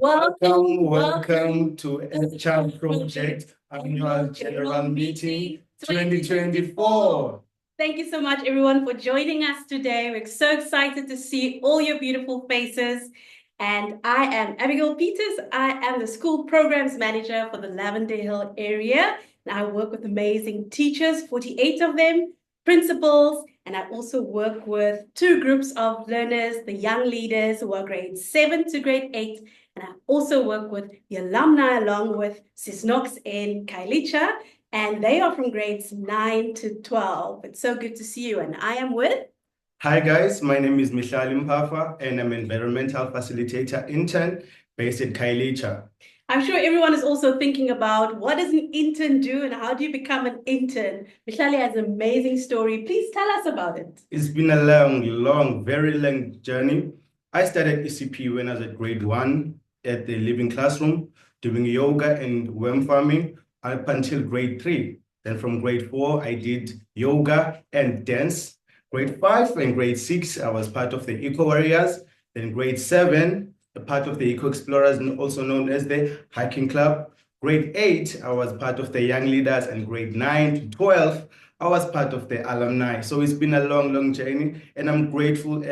Welcome to Earthchild Project Annual General Meeting 2024. Thank you so much, everyone, for joining us today. We're so excited to see all your beautiful faces. And I am Abigail Peters. I am the School Programs Manager for the Lavender Hill area. And I work with amazing teachers, 48 of them, principals, and I also work with two groups of learners, the young leaders who are grades 7 to grade 8. And I also work with the alumni along with Sis Knox and Kailicha. And they are from grades 9 to 12. It's so good to see you. And I am with... Hi guys, my name is Mihlali Mpafa and I'm an environmental facilitator intern based in Kailicha. I'm sure everyone is also thinking about what does an intern do and how do you become an intern? Mihlali has an amazing story. Please tell us about it. It's been a very long journey. I started ECP when I was at grade 1 at the living classroom doing yoga and worm farming up until grade 3. Then from grade 4, I did yoga and dance. Grade 5 and grade 6, I was part of the Eco Warriors. Then grade 7, a part of the Eco Explorers, also known as the Hiking Club. Grade 8, I was part of the Young Leaders, and grade 9 to 12, I was part of the alumni. So it's been a long journey, and I'm grateful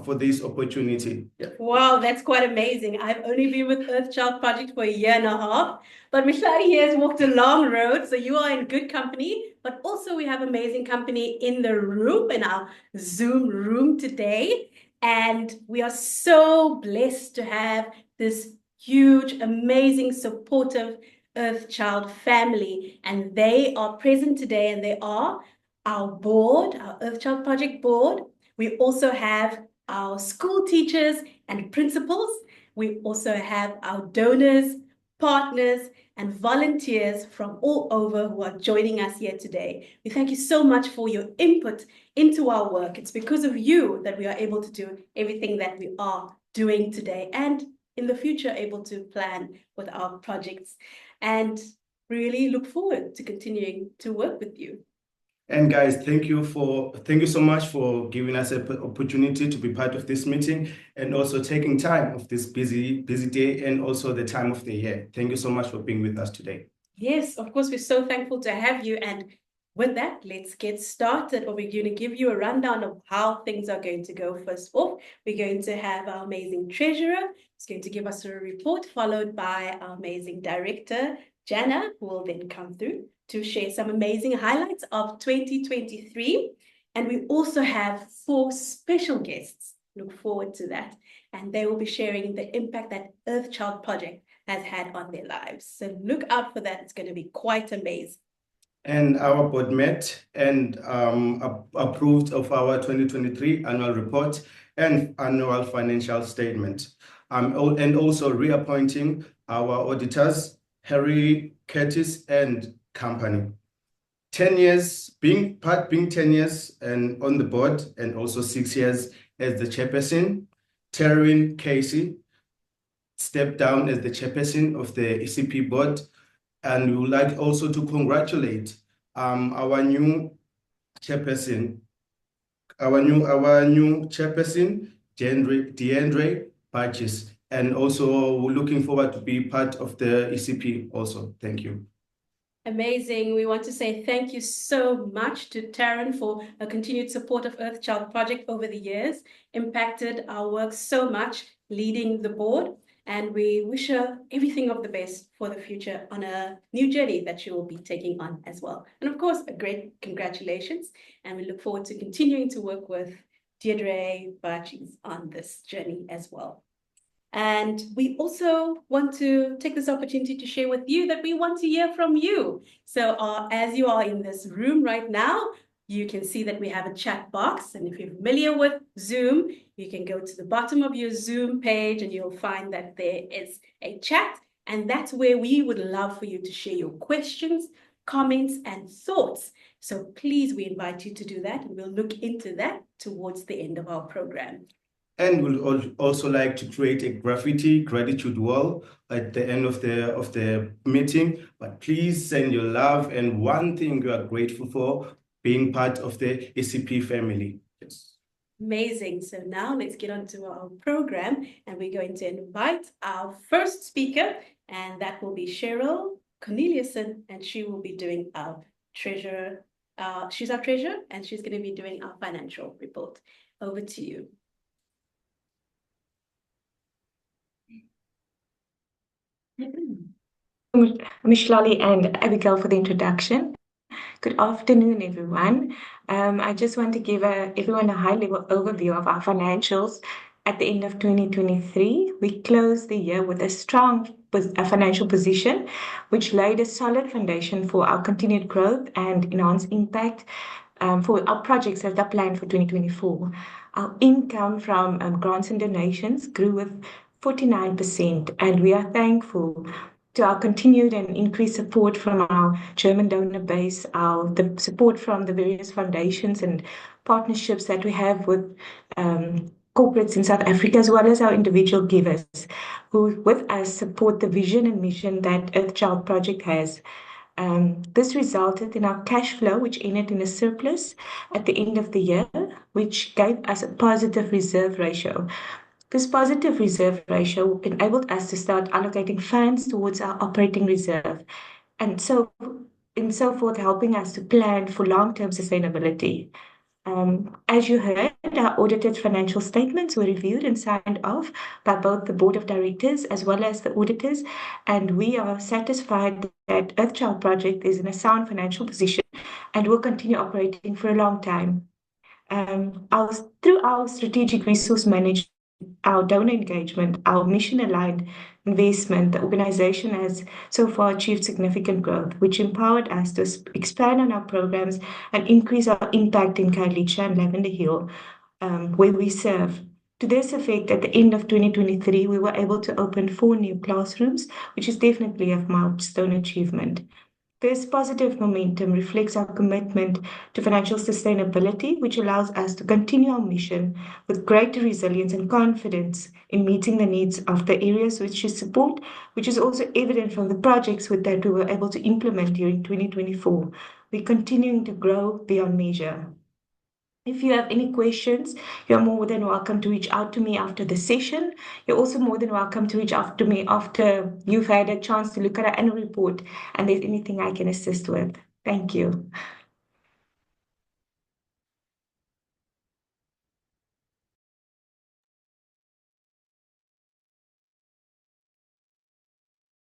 for this opportunity. Yeah. Wow, that's quite amazing. I've only been with Earthchild Project for a year and a half, but Mihlali here has walked a long road, so you are in good company. But also we have amazing company in the room, in our Zoom room today. And we are so blessed to have this huge, amazing, supportive Earthchild family. And they are present today, and they are our board, our Earthchild Project board. We also have our school teachers and principals. We also have our donors, partners, and volunteers from all over who are joining us here today. We thank you so much for your input into our work. It's because of you that we are able to do everything that we are doing today and in the future able to plan with our projects. And really look forward to continuing to work with you. And guys, thank you so much for giving us an opportunity to be part of this meeting and also taking time of this busy day and also the time of the year. Thank you so much for being with us today. Yes, of course, we're so thankful to have you. And with that, let's get started. We're going to give you a rundown of how things are going to go. First off, we're going to have our amazing treasurer who's going to give us a report, followed by our amazing director, Jana, who will then come through to share some amazing highlights of 2023. And we also have 4 special guests. Look forward to that. And they will be sharing the impact that Earthchild Project has had on their lives. So look out for that. It's going to be quite amazing. And our board met and approved of our 2023 annual report and annual financial statement. And also reappointing our auditors, Harry Curtis and Company. 10 years, being 10 years and on the board, and also 6 years as the chairperson. Terwin Casey stepped down as the chairperson of the ECP board. And we would like also to congratulate our new chairperson, DeAndre Patches, and also we're looking forward to be part of the ECP also. Thank you. Amazing. We want to say thank you so much to Taryn for a continued support of Earthchild Project over the years, impacted our work so much leading the board. And we wish her everything of the best for the future on a new journey that she will be taking on as well. And of course, a great congratulations. And we look forward to continuing to work with Deirdre Bachis on this journey as well. And we also want to take this opportunity to share with you that we want to hear from you. So as you are in this room right now, you can see that we have a chat box. And if you're familiar with Zoom, you can go to the bottom of your Zoom page and you'll find that there is a chat. And that's where we would love for you to share your questions, comments, and thoughts. So please, we invite you to do that. And we'll look into that towards the end of our program. And we'll also like to create a graffiti gratitude wall at the end of the meeting. But please send your love and one thing you are grateful for being part of the ECP family. Yes. Amazing. So now let's get on to our program, and we're going to invite our first speaker, and that will be Cheryl Corneliuson, and she will be doing our treasurer. She's our treasurer, and she's going to be doing our financial report. Over to you. Mishlali and Abigail for the introduction. Good afternoon, everyone. I just want to give everyone a high-level overview of our financials. At the end of 2023, we closed the year with a strong financial position, which laid a solid foundation for our continued growth and enhanced impact for our projects that are planned for 2024. Our income from grants and donations grew with 49%, and we are thankful to our continued and increased support from our German donor base, the support from the various foundations and partnerships that we have with corporates in South Africa, as well as our individual givers who with us support the vision and mission that Earthchild Project has. This resulted in our cash flow, which ended in a surplus at the end of the year, which gave us a positive reserve ratio. This positive reserve ratio enabled us to start allocating funds towards our operating reserve, and so forth, helping us to plan for long-term sustainability. As you heard, our audited financial statements were reviewed and signed off by both the board of directors as well as the auditors, and we are satisfied that Earthchild Project is in a sound financial position and will continue operating for a long time. Through our strategic resource management, our donor engagement, our mission-aligned investment, the organization has so far achieved significant growth, which empowered us to expand on our programs and increase our impact in Khayelitsha and Lavender Hill, where we serve. To this effect, at the end of 2023, we were able to open 4 new classrooms, which is definitely a milestone achievement. This positive momentum reflects our commitment to financial sustainability, which allows us to continue our mission with greater resilience and confidence in meeting the needs of the areas which we support, which is also evident from the projects that we were able to implement during 2024. We're continuing to grow beyond measure. If you have any questions, you're more than welcome to reach out to me after the session. You're also more than welcome to reach out to me after you've had a chance to look at our annual report and there's anything I can assist with. Thank you.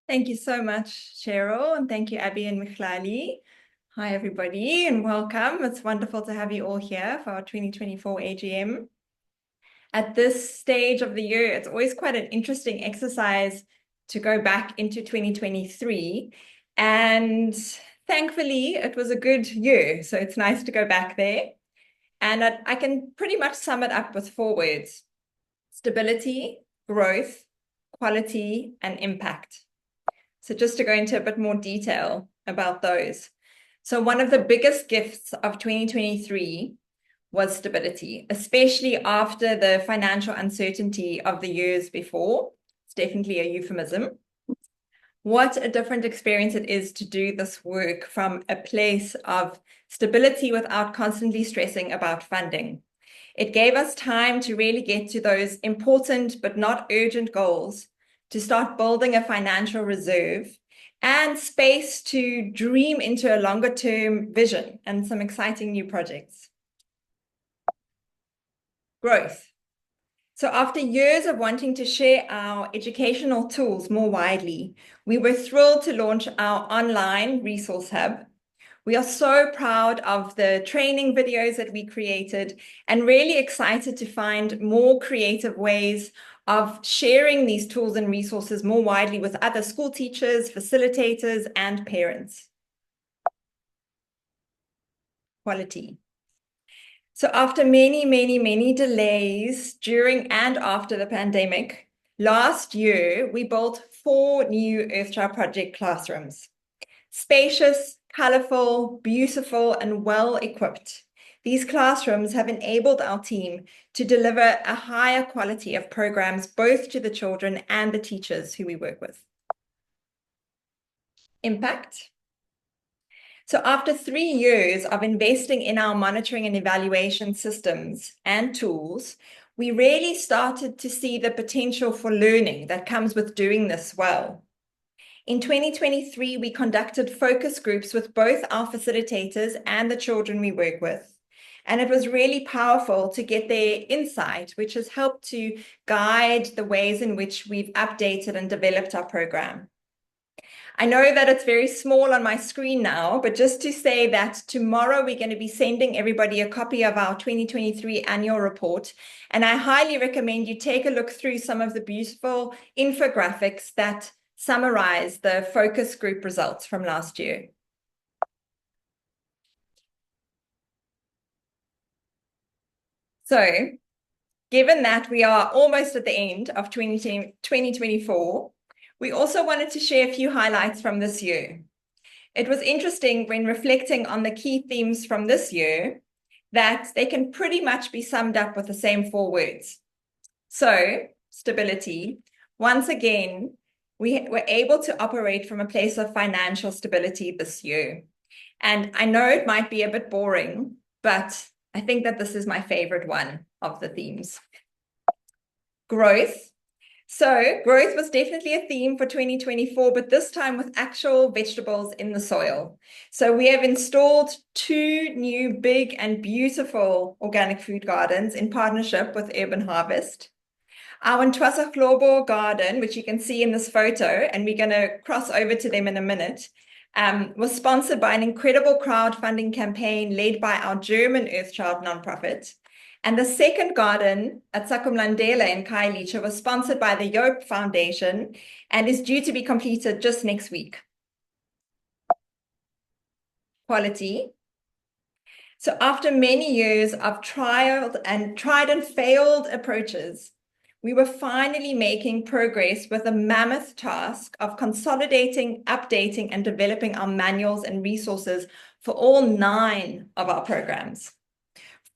Thank you so much, Cheryl, and thank you, Abby and Mikhlali. Hi, everybody, and welcome. It's wonderful to have you all here for our 2024 AGM. At this stage of the year, it's always quite an interesting exercise to go back into 2023. And thankfully, it was a good year. So it's nice to go back there. And I can pretty much sum it up with 4 words: stability, growth, quality, and impact. So just to go into a bit more detail about those. So one of the biggest gifts of 2023 was stability, especially after the financial uncertainty of the years before. It's definitely a euphemism. What a different experience it is to do this work from a place of stability without constantly stressing about funding. It gave us time to really get to those important but not urgent goals, to start building a financial reserve and space to dream into a longer term vision and some exciting new projects. Growth. So after years of wanting to share our educational tools more widely, we were thrilled to launch our online resource hub. We are so proud of the training videos that we created and really excited to find more creative ways of sharing these tools and resources more widely with other school teachers, facilitators, and parents. Quality. So after many delays during and after the pandemic, last year we built 4 new Earthchild Project classrooms. Spacious, colorful, beautiful, and well-equipped. These classrooms have enabled our team to deliver a higher quality of programs both to the children and the teachers who we work with. Impact. So after 3 years of investing in our monitoring and evaluation systems and tools, we really started to see the potential for learning that comes with doing this well. In 2023, we conducted focus groups with both our facilitators and the children we work with. And it was really powerful to get their insight, which has helped to guide the ways in which we've updated and developed our program. I know that it's very small on my screen now, but just to say that tomorrow we're going to be sending everybody a copy of our 2023 annual report. And I highly recommend you take a look through some of the beautiful infographics that summarize the focus group results from last year. So, given that we are almost at the end of 2024, we also wanted to share a few highlights from this year. It was interesting when reflecting on the key themes from this year that they can pretty much be summed up with the same 4 words. So, stability. Once again, we were able to operate from a place of financial stability this year. And I know it might be a bit boring, but I think that this is my favorite one of the themes. Growth. So growth was definitely a theme for 2024, but this time with actual vegetables in the soil. So we have installed 2 new big and beautiful organic food gardens in partnership with Urban Harvest. Our Ntwasa garden, which you can see in this photo, and we're going to cross over to them in a minute, was sponsored by an incredible crowdfunding campaign led by our German Earthchild nonprofit. And the second garden at Sakumlandela in Khayelitsha was sponsored by the Yope Foundation and is due to be completed just next week. Quality. So after many years of tried and failed approaches, we were finally making progress with a mammoth task of consolidating, updating, and developing our manuals and resources for all 9 of our programs.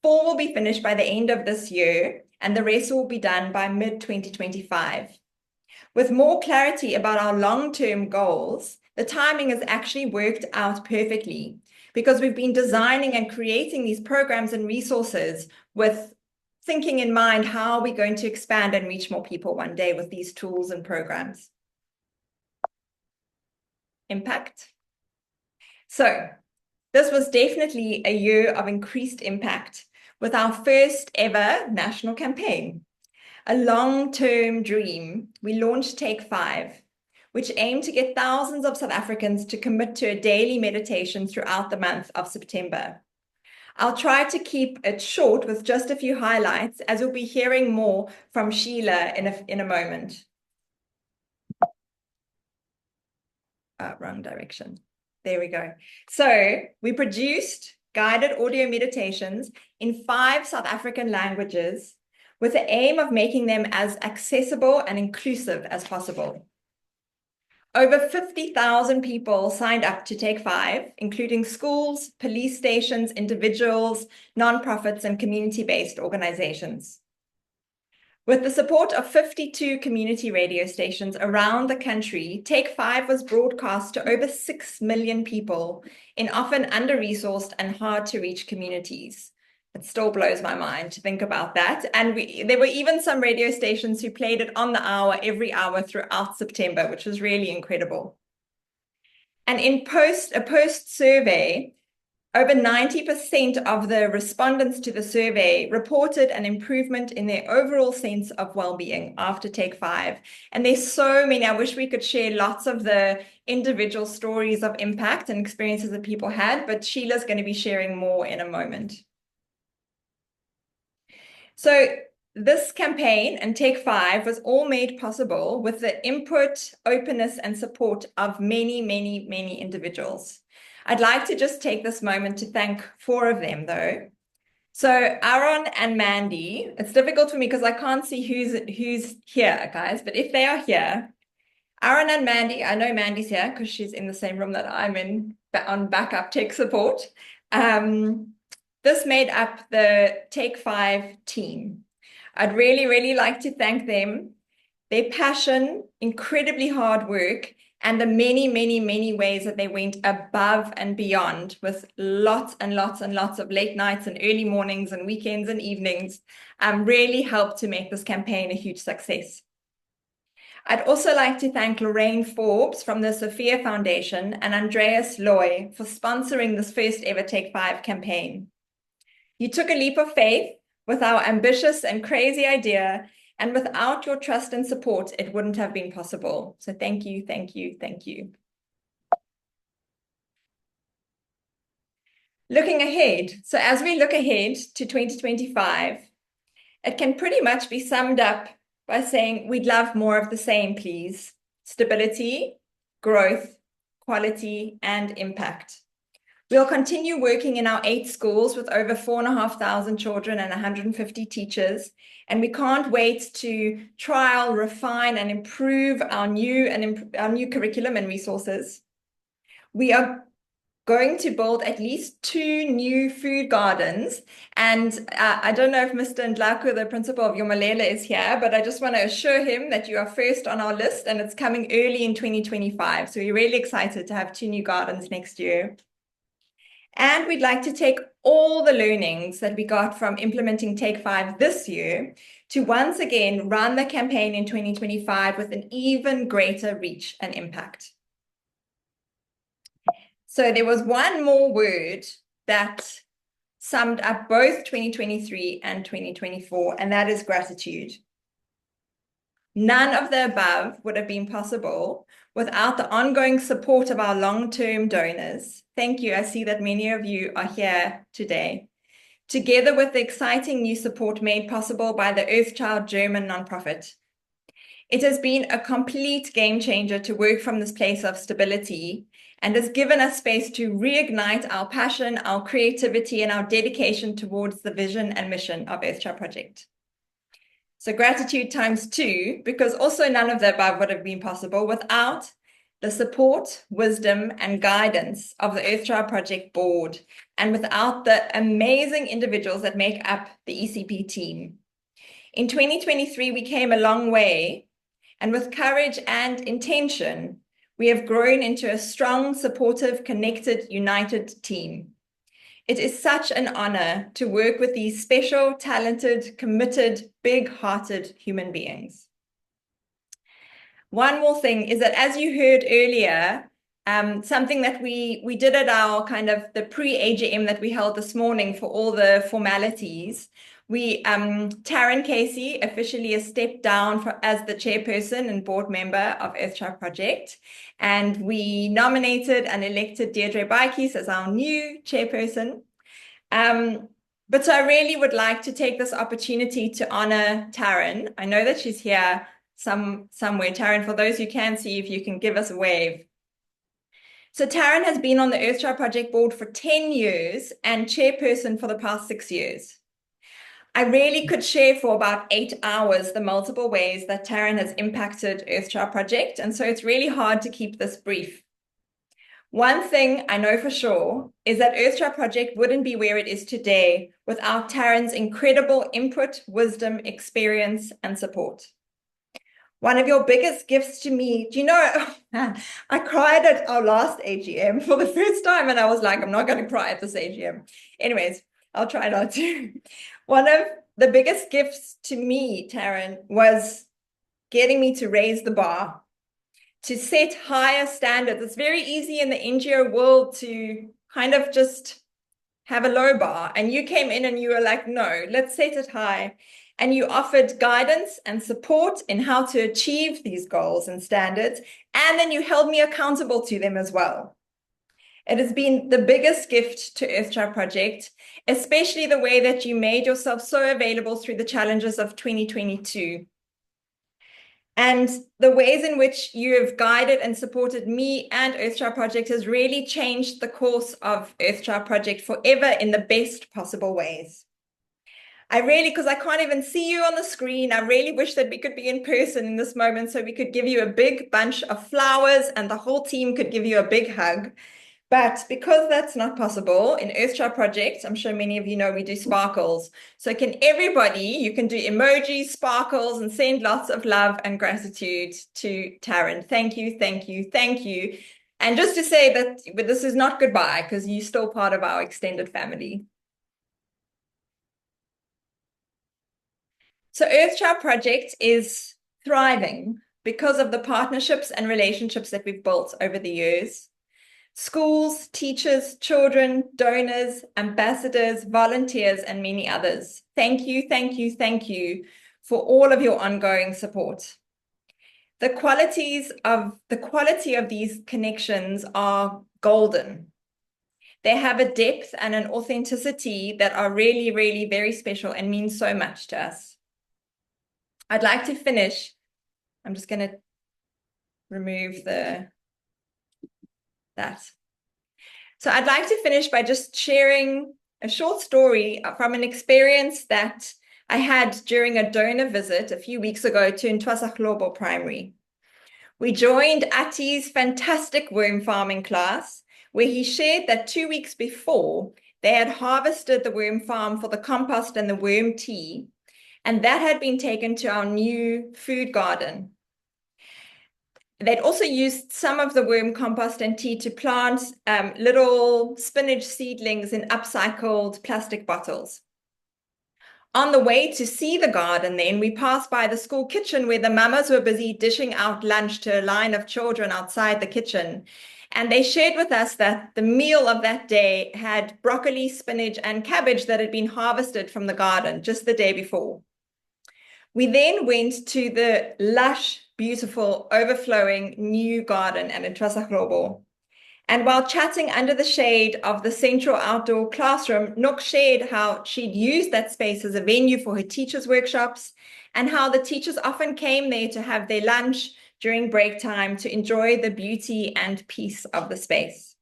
4 will be finished by the end of this year, and the rest will be done by mid-2025. With more clarity about our long-term goals, the timing has actually worked out perfectly because we've been designing and creating these programs and resources with thinking in mind how we're going to expand and reach more people one day with these tools and programs. Impact. So this was definitely a year of increased impact with our first ever national campaign. A long-term dream, we launched Take 5, which aimed to get thousands of South Africans to commit to a daily meditation throughout the month of September. I'll try to keep it short with just a few highlights, as we'll be hearing more from Sheila in a moment. Wrong direction. There we go. So we produced guided audio meditations in 5 South African languages with the aim of making them as accessible and inclusive as possible. Over 50,000 people signed up to Take 5, including schools, police stations, individuals, nonprofits, and community-based organizations. With the support of 52 community radio stations around the country, Take 5 was broadcast to over 6 million people in often under-resourced and hard-to-reach communities. It still blows my mind to think about that. And there were even some radio stations who played it on the hour, every hour throughout September, which was really incredible. And in a post-survey, over 90% of the respondents to the survey reported an improvement in their overall sense of well-being after Take 5. And there's so many. I wish we could share lots of the individual stories of impact and experiences that people had, but Sheila's going to be sharing more in a moment. So this campaign and Take 5 was all made possible with the input, openness, and support of many, many, many individuals. I'd like to just take this moment to thank 4 of them, though. So Aaron and Mandy, it's difficult for me because I can't see who's here, guys, but if they are here, Aaron and Mandy, I know Mandy's here because she's in the same room that I'm in on backup tech support. This made up the Take 5 team. I'd really, really like to thank them. Their passion, incredibly hard work, and the many, many, many ways that they went above and beyond with lots and lots and lots of late nights and early mornings and weekends and evenings really helped to make this campaign a huge success. I'd also like to thank Lorraine Forbes from the Sophia Foundation and Andreas Loy for sponsoring this first ever Take 5 campaign. You took a leap of faith with our ambitious and crazy idea, and without your trust and support, it wouldn't have been possible. So thank you, thank you, thank you. Looking ahead. So as we look ahead to 2025, it can pretty much be summed up by saying we'd love more of the same, please. Stability, growth, quality, and impact. We'll continue working in our 8 schools with over 4,500 children and 150 teachers, and we can't wait to trial, refine, and improve our new curriculum and resources. We are going to build at least 2 new food gardens. And I don't know if Mr. Ndlaku, the principal of Yomalela, is here, but I just want to assure him that you are first on our list and it's coming early in 2025. So we're really excited to have 2 new gardens next year. And we'd like to take all the learnings that we got from implementing Take 5 this year to once again run the campaign in 2025 with an even greater reach and impact. So there was one more word that summed up both 2023 and 2024, and that is gratitude. None of the above would have been possible without the ongoing support of our long-term donors. Thank you. I see that many of you are here today. Together with the exciting new support made possible by the Earthchild German nonprofit. It has been a complete game changer to work from this place of stability and has given us space to reignite our passion, our creativity, and our dedication towards the vision and mission of Earthchild Project. So gratitude times 2, because also none of the above would have been possible without the support, wisdom, and guidance of the Earthchild Project board, and without the amazing individuals that make up the ECP team. In 2023, we came a long way, and with courage and intention, we have grown into a strong, supportive, connected, united team. It is such an honor to work with these special, talented, committed, big-hearted human beings. One more thing is that, as you heard earlier, something that we did at our kind of the pre-AGM that we held this morning for all the formalities, Taryn Casey officially has stepped down as the chairperson and board member of Earthchild Project, and we nominated and elected Deirdre Bykes as our new chairperson. But so I really would like to take this opportunity to honor Taryn. I know that she's here somewhere. Taryn, for those who can see, if you can give us a wave. So Taryn has been on the Earthchild Project board for 10 years and chairperson for the past 6 years. I really could share for about 8 hours the multiple ways that Taryn has impacted Earthchild Project, and so it's really hard to keep this brief. One thing I know for sure is that Earthchild Project wouldn't be where it is today without Taryn's incredible input, wisdom, experience, and support. One of your biggest gifts to me, do you know, I cried at our last AGM for the first time, and I was like, I'm not going to cry at this AGM. Anyways, I'll try not to. One of the biggest gifts to me, Taryn, was getting me to raise the bar, to set higher standards. It's very easy in the NGO world to kind of just have a low bar. And you came in and you were like, no, let's set it high. And you offered guidance and support in how to achieve these goals and standards. And then you held me accountable to them as well. It has been the biggest gift to Earthchild Project, especially the way that you made yourself so available through the challenges of 2022. And the ways in which you have guided and supported me and Earthchild Project has really changed the course of Earthchild Project forever in the best possible ways. I really, because I can't even see you on the screen, I really wish that we could be in person in this moment so we could give you a big bunch of flowers and the whole team could give you a big hug. But because that's not possible, in Earthchild Project, I'm sure many of you know we do sparkles. So can everybody, you can do emojis, sparkles, and send lots of love and gratitude to Taryn. Thank you, thank you, thank you. And just to say that but this is not goodbye, because you're still part of our extended family. So Earthchild Project is thriving because of the partnerships and relationships that we've built over the years. Schools, teachers, children, donors, ambassadors, volunteers, and many others. Thank you, thank you, thank you for all of your ongoing support. The quality of these connections are golden. They have a depth and an authenticity that are really, really very special and mean so much to us. I'd like to finish. I'm just going to remove that. So I'd like to finish by just sharing a short story from an experience that I had during a donor visit a few weeks ago to Ntwasahlobo Primary. We joined Ati's fantastic worm farming class, where he shared that 2 weeks before, they had harvested the worm farm for the compost and the worm tea, and that had been taken to our new food garden. They'd also used some of the worm compost and tea to plant little spinach seedlings in upcycled plastic bottles. On the way to see the garden then, we passed by the school kitchen where the mamas were busy dishing out lunch to a line of children outside the kitchen. And they shared with us that the meal of that day had broccoli, spinach, and cabbage that had been harvested from the garden just the day before. We then went to the lush, beautiful, overflowing new garden at Ntwasahlobo. And while chatting under the shade of the central outdoor classroom, Nook shared how she'd used that space as a venue for her teachers' workshops and how the teachers often came there to have their lunch during break time to enjoy the beauty and peace of the space.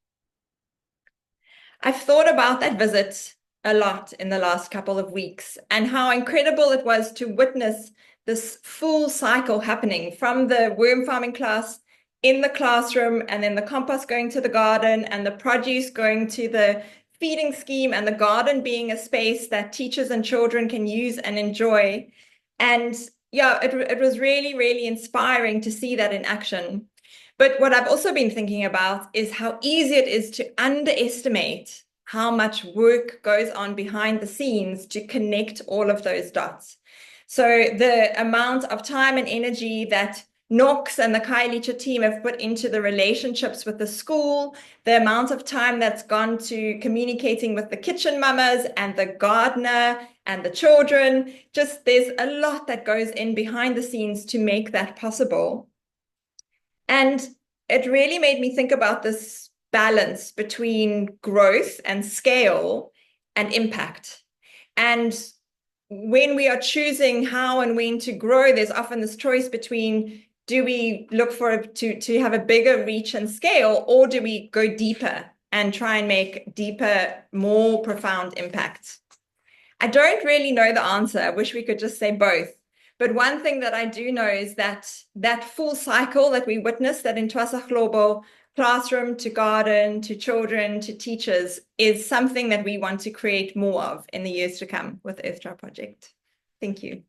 I've thought about that visit a lot in the last couple of weeks and how incredible it was to witness this full cycle happening from the worm farming class in the classroom, and then the compost going to the garden and the produce going to the feeding scheme, and the garden being a space that teachers and children can use and enjoy. And yeah, it was really, really inspiring to see that in action. But what I've also been thinking about is how easy it is to underestimate how much work goes on behind the scenes to connect all of those dots. So the amount of time and energy that Knox and the Kailicha team have put into the relationships with the school, the amount of time that's gone to communicating with the kitchen mamas and the gardener and the children, just there's a lot that goes in behind the scenes to make that possible. And it really made me think about this balance between growth and scale and impact. And when we are choosing how and when to grow, there's often this choice between, do we look for to have a bigger reach and scale, or do we go deeper and try and make deeper, more profound impacts? I don't really know the answer. I wish we could just say both. But one thing that I do know is that that full cycle that we witnessed, that in Ntwasahlobo, classroom to garden to children to teachers, is something that we want to create more of in the years to come with Earthchild Project. Thank you.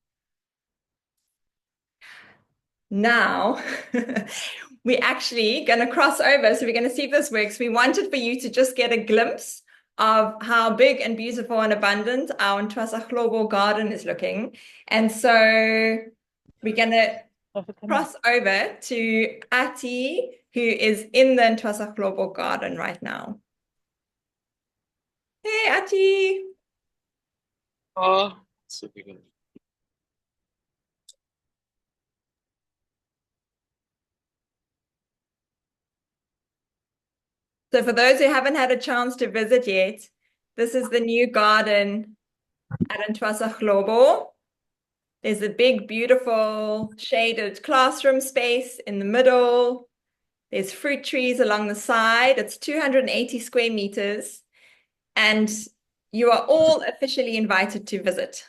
Now, we're actually going to cross over. So we're going to see if this works. We wanted for you to just get a glimpse of how big and beautiful and abundant our Ntwasahlobo garden is looking. And so we're going to cross over to Ati, who is in the Ntwasahlobo garden right now. Hey, Ati. Oh, So for those who haven't had a chance to visit yet, this is the new garden at Ntwasahlobo. There's a big, beautiful shaded classroom space in the middle. There's fruit trees along the side. It's 280 square meters. And you are all officially invited to visit.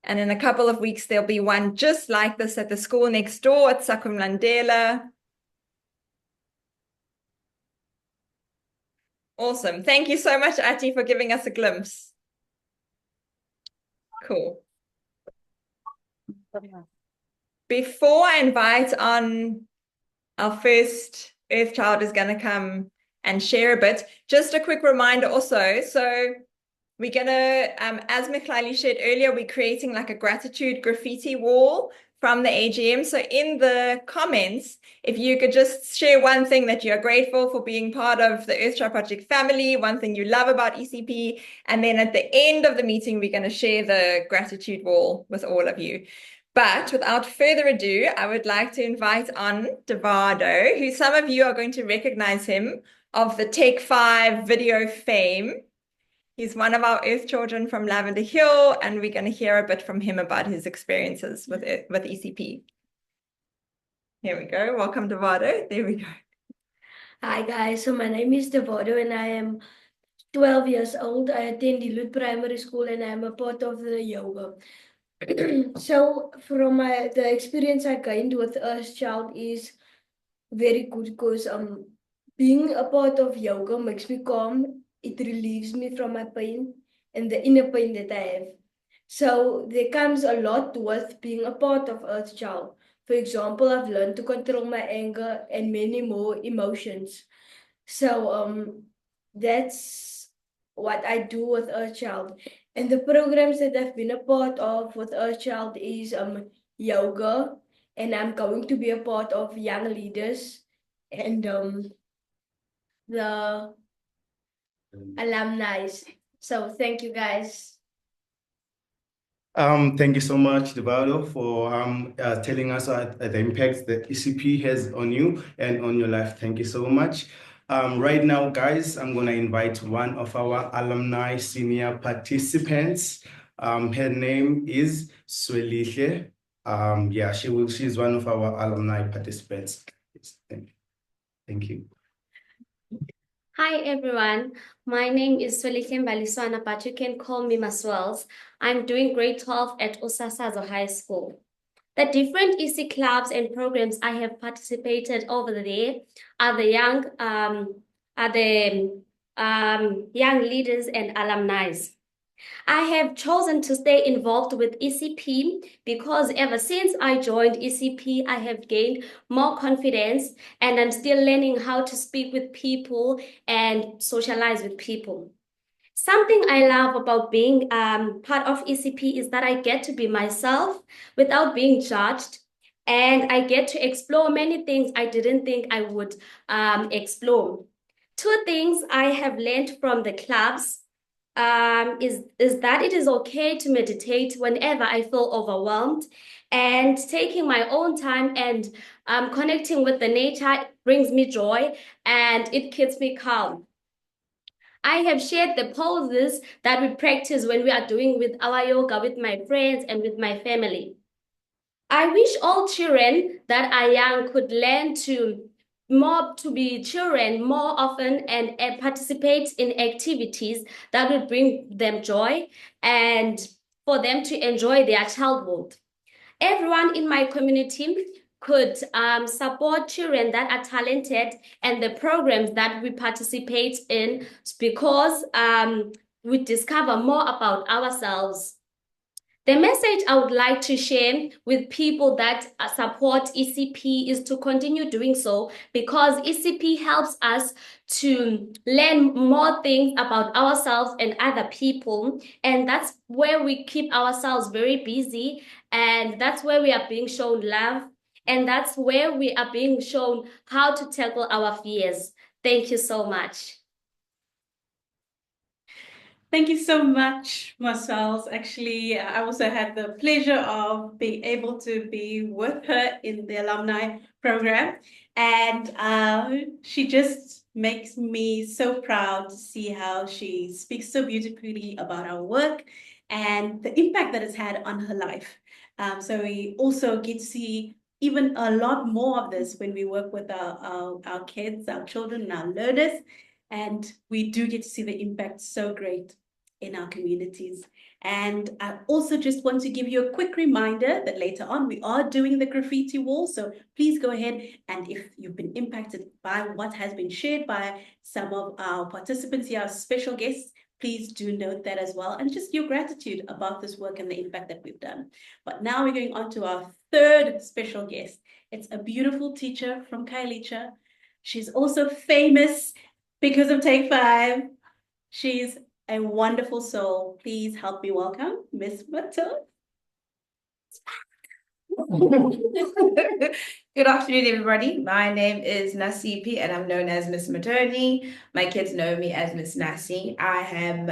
And in a couple of weeks, there'll be one just like this at the school next door at Sakumlandela. Awesome. Thank you so much, Ati, for giving us a glimpse. Cool. Before I invite on our first Earthchild is going to come and share a bit, just a quick reminder also. So we're going to, as Michlaili shared earlier, we're creating like a gratitude graffiti wall from the AGM. So in the comments, if you could just share one thing that you're grateful for being part of the Earthchild Project family, one thing you love about ECP, and then at the end of the meeting, we're going to share the gratitude wall with all of you. But without further ado, I would like to invite on Devado, who some of you are going to recognize him of the Take 5 video fame. He's one of our Earth children from Lavender Hill, and we're going to hear a bit from him about his experiences with ECP. Here we go. Welcome, Devado. There we go. Hi guys, so my name is Devado and I am 12 years old. I attend Dilute Primary School and I am a part of the yoga. So from the experience I gained with Earthchild is very good because being a part of yoga makes me calm. It relieves me from my pain and the inner pain that I have. So there comes a lot with being a part of Earthchild. For example, I've learned to control my anger and many more emotions. So that's what I do with Earthchild. And the programs that I've been a part of with Earthchild is yoga, and I'm going to be a part of Young Leaders and the alumni. So thank you guys. Thank you so much, Devado, for telling us the impact that ECP has on you and on your life. Thank you so much. Right now, guys, I'm going to invite one of our alumni senior participants. Her name is Swelihle. Yeah, she's one of our alumni participants. Thank you. Hi everyone, my name is Swelihle Mbaliswana, but you can call me Maswells. I'm doing grade 12 at Usasazo High School. The different EC clubs and programs I have participated over there are the young leaders and alumni. I have chosen to stay involved with ECP because ever since I joined ECP, I have gained more confidence and I'm still learning how to speak with people and socialize with people. Something I love about being part of ECP is that I get to be myself without being judged, and I get to explore many things I didn't think I would explore. Two things I have learned from the clubs is that it is okay to meditate whenever I feel overwhelmed, and taking my own time and connecting with the nature brings me joy and it keeps me calm. I have shared the poses that we practice when we are doing with our yoga with my friends and with my family. I wish all children that are young could learn to be children more often and participate in activities that will bring them joy and for them to enjoy their childhood. Everyone in my community could support children that are talented and the programs that we participate in because we discover more about ourselves. The message I would like to share with people that support ECP is to continue doing so because ECP helps us to learn more things about ourselves and other people. And that's where we keep ourselves very busy. And that's where we are being shown love. And that's where we are being shown how to tackle our fears. Thank you so much. Thank you so much, Maswells. Actually, I also had the pleasure of being able to be with her in the alumni program. And she just makes me so proud to see how she speaks so beautifully about our work and the impact that it's had on her life. So we also get to see even a lot more of this when we work with our kids, our children, and our learners. And we do get to see the impact so great. in our communities. And I also just want to give you a quick reminder that later on we are doing the graffiti wall. So please go ahead, and if you've been impacted by what has been shared by some of our participants here, our special guests, please do note that as well, and just your gratitude about this work and the impact that we've done. But now we're going on to our third special guest. It's a beautiful teacher from Khayelitsha. She's also famous because of Take 5. She's a wonderful soul. Please help me welcome Miss Mato. Good afternoon, everybody. My name is Nasipi, and I'm known as Miss Maternity. My kids know me as Miss Nasi. I am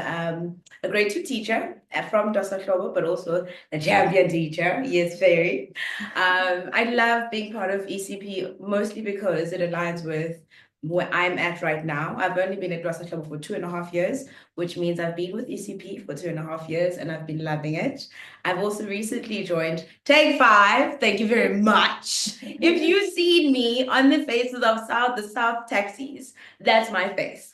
a grade 2 teacher from Dosahlobo, but also a champion teacher. Yes, very. I love being part of ECP, mostly because it aligns with where I'm at right now. I've only been at Dosahlobo for 2.5 years, which means I've been with ECP for 2.5 years, and I've been loving it. I've also recently joined Take 5. Thank you very much. If you've seen me on the faces of the South taxis, that's my face.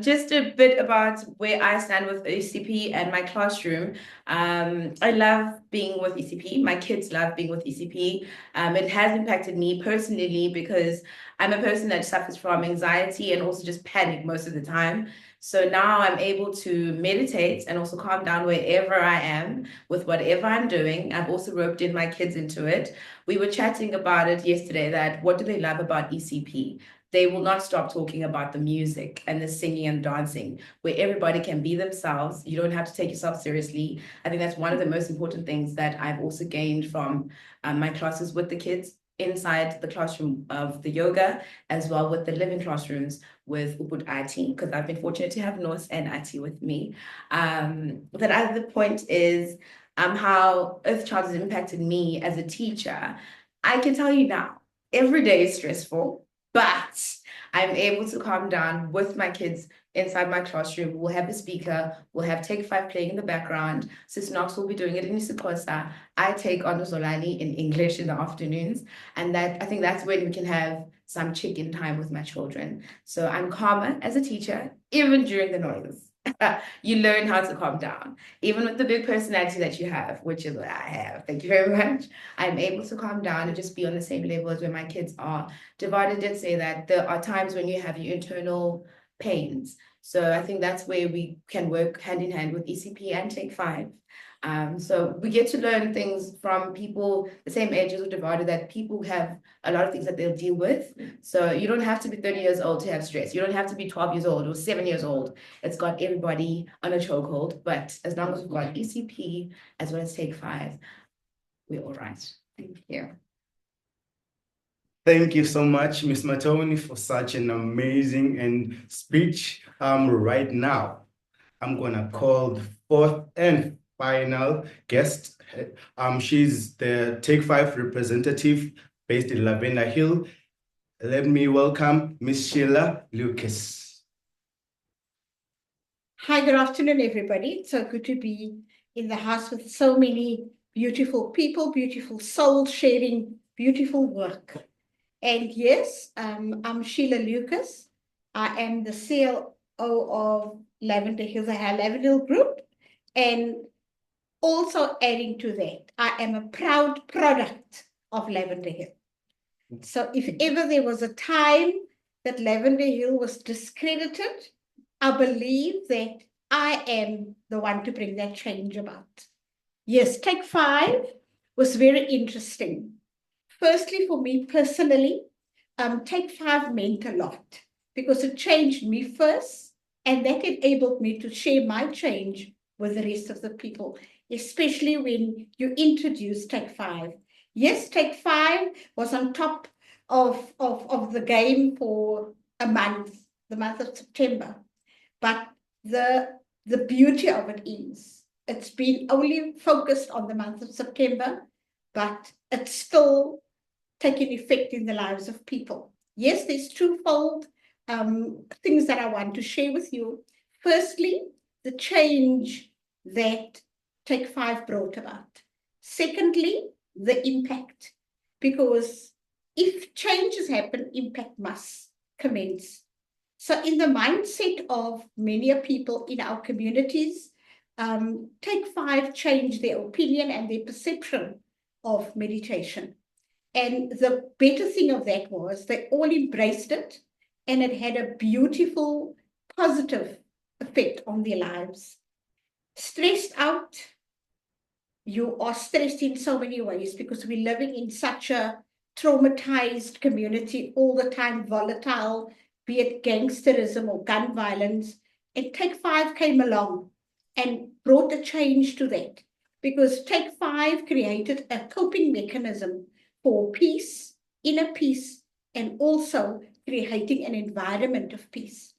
Just a bit about where I stand with ECP and my classroom. I love being with ECP. My kids love being with ECP. It has impacted me personally because I'm a person that suffers from anxiety and also just panic most of the time. So now I'm able to meditate and also calm down wherever I am with whatever I'm doing. I've also roped in my kids into it. We were chatting about it yesterday, that what do they love about ECP? They will not stop talking about the music and the singing and dancing, where everybody can be themselves. You don't have to take yourself seriously. I think that's one of the most important things that I've also gained from my classes with the kids inside the classroom of the yoga, as well with the living classrooms with Ubud IT, because I've been fortunate to have Norse and IT with me. The other point is how Earthchild has impacted me as a teacher. I can tell you now, every day is stressful, but I'm able to calm down with my kids inside my classroom. We'll have a speaker, we'll have Take 5 playing in the background. Sis Knox will be doing it in isiXhosa. I take on Zolani in English in the afternoons. And I think that's when we can have some chicken time with my children. So I'm calmer as a teacher, even during the noise. You learn how to calm down. Even with the big personality that you have, which is what I have, thank you very much, I'm able to calm down and just be on the same level as where my kids are. Divided did say that there are times when you have your internal pains. So I think that's where we can work hand in hand with ECP and Take 5. So we get to learn things from people the same age as Divided, that people have a lot of things that they'll deal with. So you don't have to be 30 years old to have stress. You don't have to be 12 years old or 7 years old. It's got everybody on a chokehold. But as long as we've got ECP as well as Take 5, we're all right. Thank you. Thank you so much, Ms. Matoni, for such an amazing speech. Right now, I'm gonna call the fourth and final guest. She's the Take 5 representative based in Lavender Hill. Let me welcome Miss Sheila Lucas. Hi, good afternoon, everybody. It's so good to be in the house with so many beautiful people, beautiful souls sharing beautiful work. And yes, I'm Sheila Lucas. I am the CLO of Lavender Hill, the Lavender Hill Group. And also adding to that, I am a proud product of Lavender Hill. So if ever there was a time that Lavender Hill was discredited, I believe that I am the one to bring that change about. Yes, Take 5 was very interesting. Firstly, for me personally, Take 5 meant a lot because it changed me first, and that enabled me to share my change with the rest of the people, especially when you introduce Take 5. Yes, Take 5 was on top of the game for a month, the month of September. But the beauty of it is it's been only focused on the month of September, but it's still taking effect in the lives of people. Yes, there's twofold things that I want to share with you. Firstly, the change that Take 5 brought about. Secondly, the impact, because if changes happen, impact must commence. So in the mindset of many people in our communities, Take 5 changed their opinion and their perception of meditation. And the better thing of that was they all embraced it, and it had a beautiful, positive effect on their lives. Stressed out, you are stressed in so many ways because we're living in such a traumatized community, all the time volatile, be it gangsterism or gun violence. And Take 5 came along and brought a change to that, because Take 5 created a coping mechanism for peace, inner peace, and also creating an environment of peace.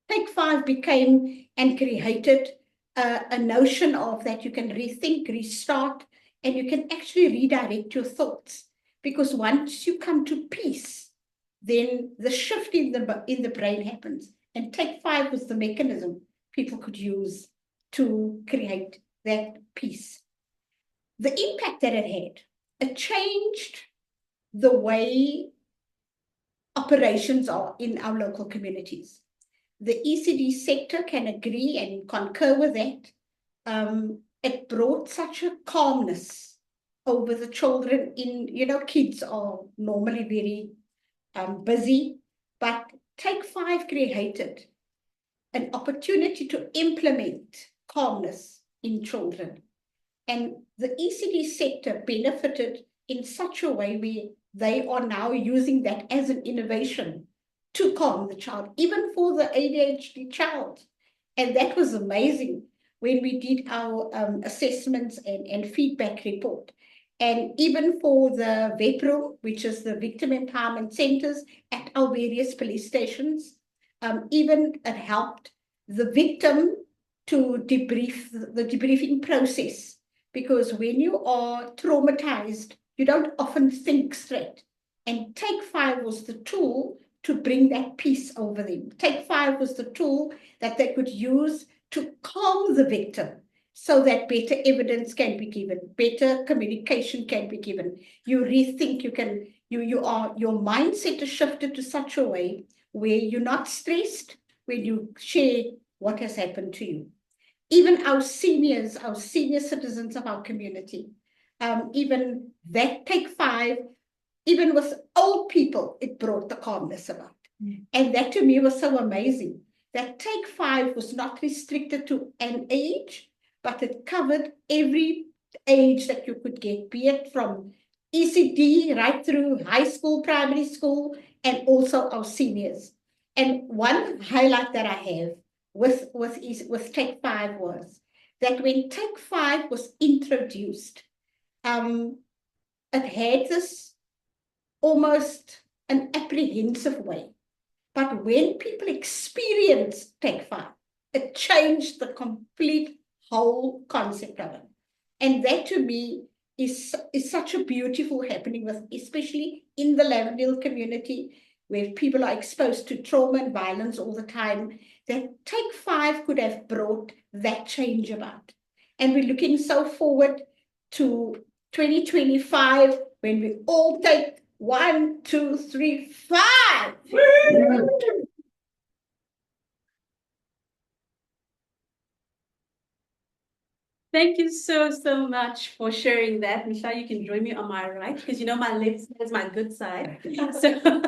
Take 5 became and created a notion of that you can rethink, restart, and you can actually redirect your thoughts. Because once you come to peace, then the shift in the brain happens. And Take 5 was the mechanism people could use to create that peace. The impact that it had, it changed the way operations are in our local communities. The ECD sector can agree and concur with that. It brought such a calmness over the children. Kids are normally very busy, but Take 5 created an opportunity to implement calmness in children. And the ECD sector benefited in such a way where they are now using that as an innovation to calm the child, even for the ADHD child. And that was amazing when we did our assessments and feedback report. And even for the VEP room, which is the victim empowerment centers at our various police stations, even it helped the victim to debrief the debriefing process. Because when you are traumatized, you don't often think straight. And Take 5 was the tool to bring that peace over them. Take 5 was the tool that they could use to calm the victim so that better evidence can be given, better communication can be given. You rethink, your mindset is shifted to such a way where you're not stressed when you share what has happened to you. Even our senior citizens of our community, even that Take 5, even with old people, it brought the calmness about. And that to me was so amazing, that Take 5 was not restricted to an age, but it covered every age that you could get, be it from ECD right through high school, primary school, and also our seniors. And one highlight that I have with Take 5 was that when Take 5 was introduced, it had this almost an apprehensive way. But when people experienced Take 5, it changed the complete whole concept of it. And that to me is such a beautiful happening, with especially in the Lavendale community, where people are exposed to trauma and violence all the time, that Take 5 could have brought that change about. And we're looking so forward to 2025, when we all take 1, 2, 3, 5. Thank you so, so much for sharing that. Michelle, you can join me on my right, because my left side is my good side. So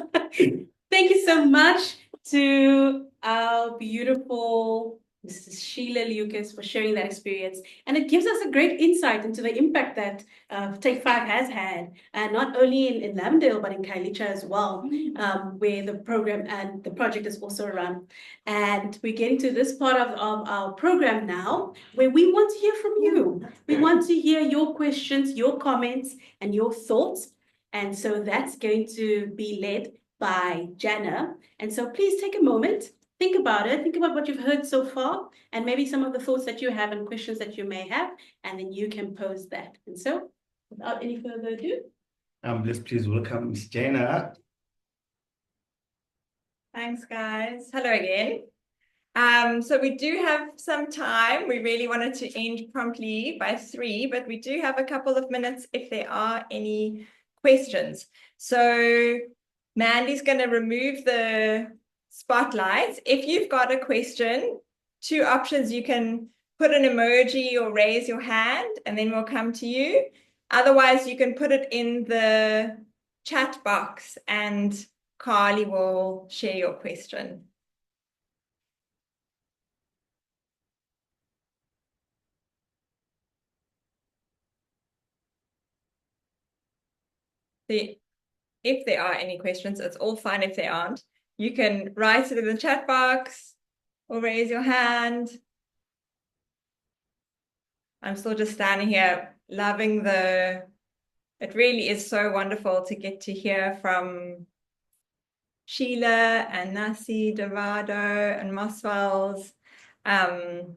thank you so much to our beautiful Mrs. Sheila Lucas for sharing that experience. And it gives us a great insight into the impact that Take 5 has had, not only in Lavendale, but in Kailicha as well, where the program and the project is also run. And we're getting to this part of our program now, where we want to hear from you. We want to hear your questions, your comments, and your thoughts. And so that's going to be led by Jana. And so please take a moment, think about it, think about what you've heard so far, and maybe some of the thoughts that you have and questions that you may have, and then you can pose that. And so, without any further ado, Let's please welcome Ms. Jana. Thanks, guys. Hello again. So we do have some time. We really wanted to end promptly by 3, but we do have a couple of minutes if there are any questions. So Mandy's going to remove the spotlight. If you've got a question, two options: you can put an emoji or raise your hand, and then we'll come to you. Otherwise, you can put it in the chat box and Carly will share your question. If there are any questions, it's all fine if there aren't. You can write it in the chat box or raise your hand. I'm still just standing here loving it really is so wonderful to get to hear from Sheila and Nasi, Devado and Moswells. So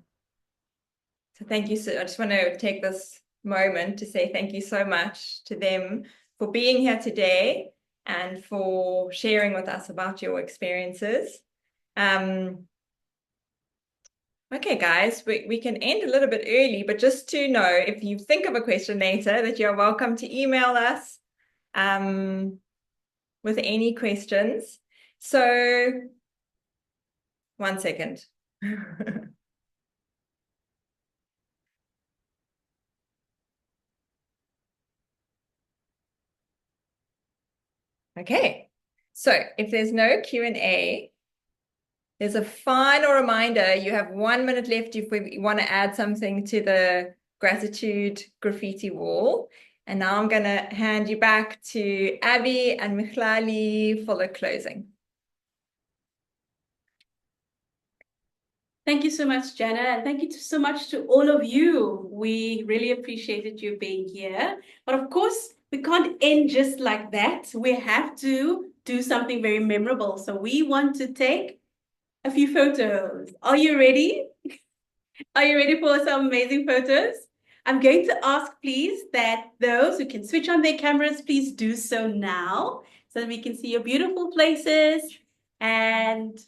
thank you. I just want to take this moment to say thank you so much to them for being here today and for sharing with us about your experiences. Okay, guys, we can end a little bit early, but just to know, if you think of a question later, that you're welcome to email us with any questions. So, 1 second. Okay, so if there's no Q&A, there's a final reminder. You have 1 minute left if we want to add something to the gratitude graffiti wall. And now I'm going to hand you back to Abby and Michlali for the closing. Thank you so much, Jana, and thank you so much to all of you. We really appreciated you being here. But of course, we can't end just like that. We have to do something very memorable. So we want to take a few photos. Are you ready? Are you ready for some amazing photos? I'm going to ask, please, that those who can switch on their cameras, please do so now so that we can see your beautiful places. And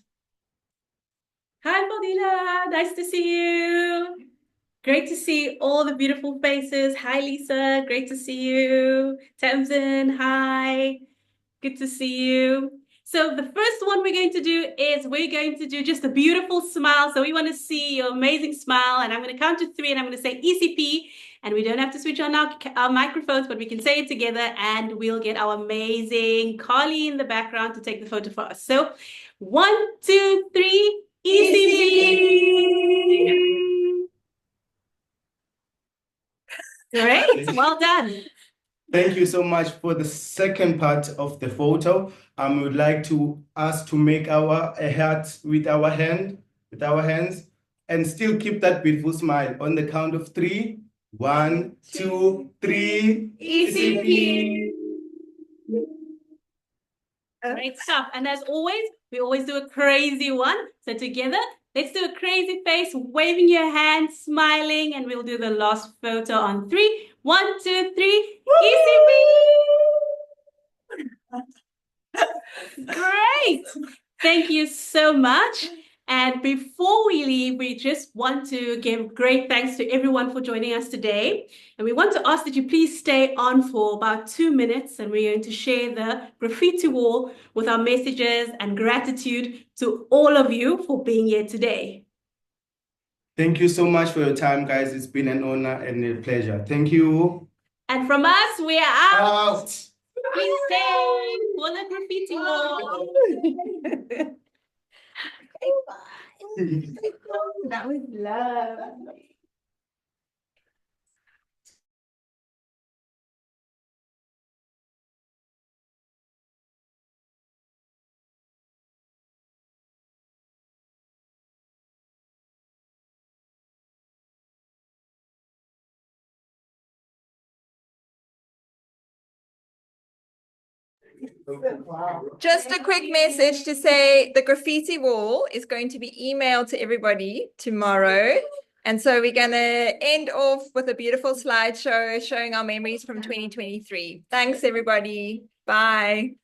hi, Fadila. Nice to see you. Great to see all the beautiful faces. Hi, Lisa. Great to see you. Tamsin, hi. Good to see you. So the first one we're going to do is we're going to do just a beautiful smile. So we want to see your amazing smile. And I'm going to count to 3 and I'm going to say ECP. And we don't have to switch on our microphones, but we can say it together and we'll get our amazing Carly in the background to take the photo for us. So 1, 2, 3, ECP. Great, well done. Thank you so much for the second part of the photo. We would like to ask to make a heart with our hands, and still keep that beautiful smile on the count of 3. 1, 2, 3. ECP. Great stuff. And as always, we always do a crazy one. So together, let's do a crazy face, waving your hand, smiling, and we'll do the last photo on 3. 1, 2, 3. ECP. Great. Thank you so much. And before we leave, we just want to give great thanks to everyone for joining us today. And we want to ask that you please stay on for about 2 minutes, and we're going to share the graffiti wall with our messages and gratitude to all of you for being here today. Thank you so much for your time, guys. It's been an honor and a pleasure. Thank you. And from us, we are out. Out. Please stay for the graffiti wall. That was lovely. Just a quick message to say the graffiti wall is going to be emailed to everybody tomorrow. And so we're going to end off with a beautiful slideshow showing our memories from 2023. Thanks, everybody. Bye.